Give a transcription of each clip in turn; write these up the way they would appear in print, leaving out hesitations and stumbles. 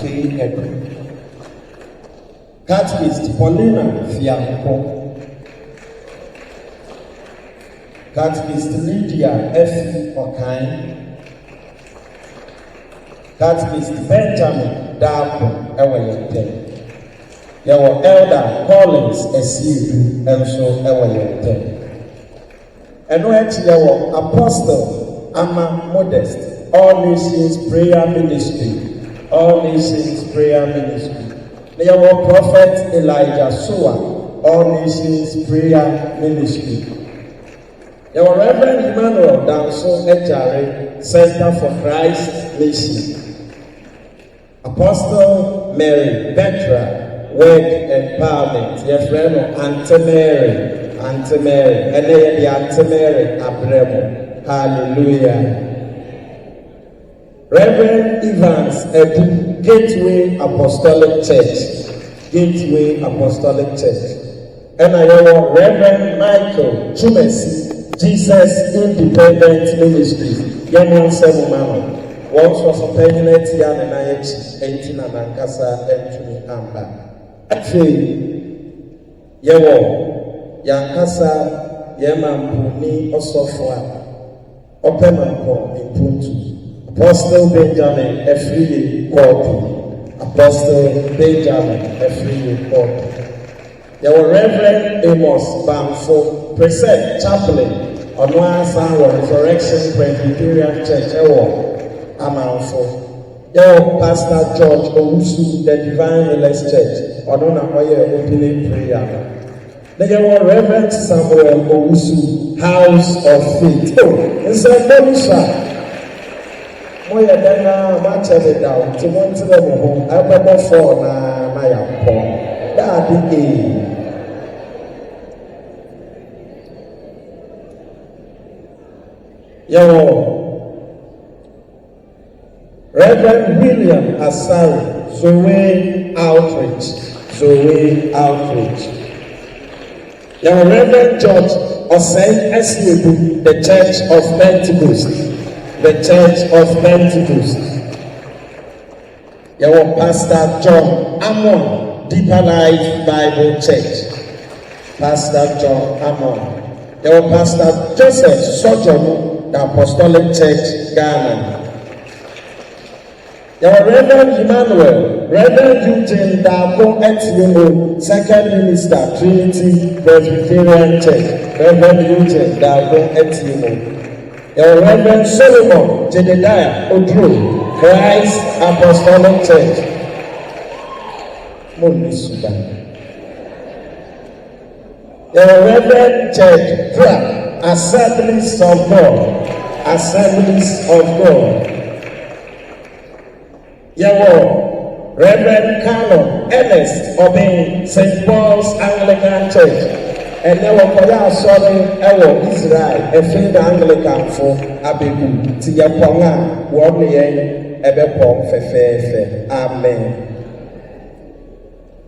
K. Edward. Catechist Paulina Fianco. Catechist Lydia F. Okain. Catechist Benjamin Darko Ewayente. Yawo Elder Collins Esiedu Enso Ewayente. And when yawo Apostle Ama Modest, All Nations Prayer Ministry, All Nations Prayer Ministry. Yawo Prophet Elijah Soa, All Nations Prayer Ministry. Yawo Reverend Emmanuel Danso Ejare, Center for Christ Nation. Apostle Mary Petra, Work Empowerment. Your friend Auntie Mary, and then the Auntie Mary Abremo. Hallelujah. Reverend Evans Edu, Gateway Apostolic Church. Gateway Apostolic Church. And I know Reverend Michael Chumesi, Jesus Independent Ministry. Yamon Semumano. Once was a permanent yan and I 18 and Ankasa and Amba. Actually, Yawo, Yankasa, Yamampuni, Osofwa, Mampong in Puntu. Apostle Benjamin Efriye Kopi. Apostle Benjamin Efriye Kopi. There were Reverend Amos Bamfo, Precept Chaplain, Onwa Resurrection Presbyterian Church, Amanfo. There were Pastor George Owusu, the Divine Healers Church, Onona Oye Opening Prayer. There were Reverend Samuel Owusu, House of Faith. Oh, it's a bonus. Moya dana matche down to one to the home. I remember for my Mampong. That the Reverend William Asari, Zoe Outreach. Reverend George Osei Esiedu, the Church of Pentecost. The Church of Pentecost. Yawo Pastor John Amon, Deeper Life Bible Church. Pastor John Amon. Yawo Pastor Joseph Sojourn, the Apostolic Church, Ghana. Yawo Reverend Emmanuel, Reverend Eugene Dabo Etiemo, Second Minister, Trinity Presbyterian Church. Reverend Eugene Dabo Etiemo. Reverend Solomon Jedediah Odwira, Christ Apostolic Church. Reverend Church Prayer, Assemblies of God. Assemblies of God. Reverend Canon Ernest Obey, St. Paul's Anglican Church. And there were Koya sorry, Ewo Israel, a field Anglican for Abibu, Tiaponga, Wodley, Ebepong, Fefe, Amen.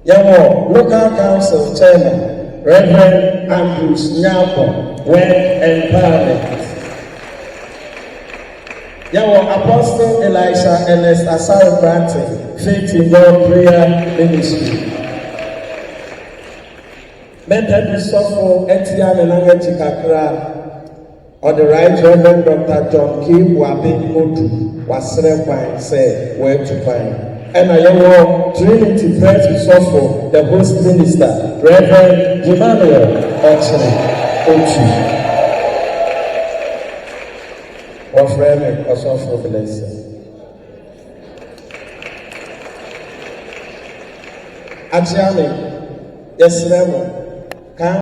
Yawo, Local Council Chairman, Reverend Andrews Nyapon, Work Empowerment. Yawo, Apostle Elisha Ernest Asari Branton, Faith in God Prayer Ministry. Mental Sofo Etienne Langachi Kakra, or the Right Reverend Dr. John K. Wabi Modu, Wasre Pine, say, where to find. And I know Trinity Press Sofo, the host minister, Reverend Emmanuel Ochi. Of Reverend Osofo Blessing. Achiame, yes, Reverend.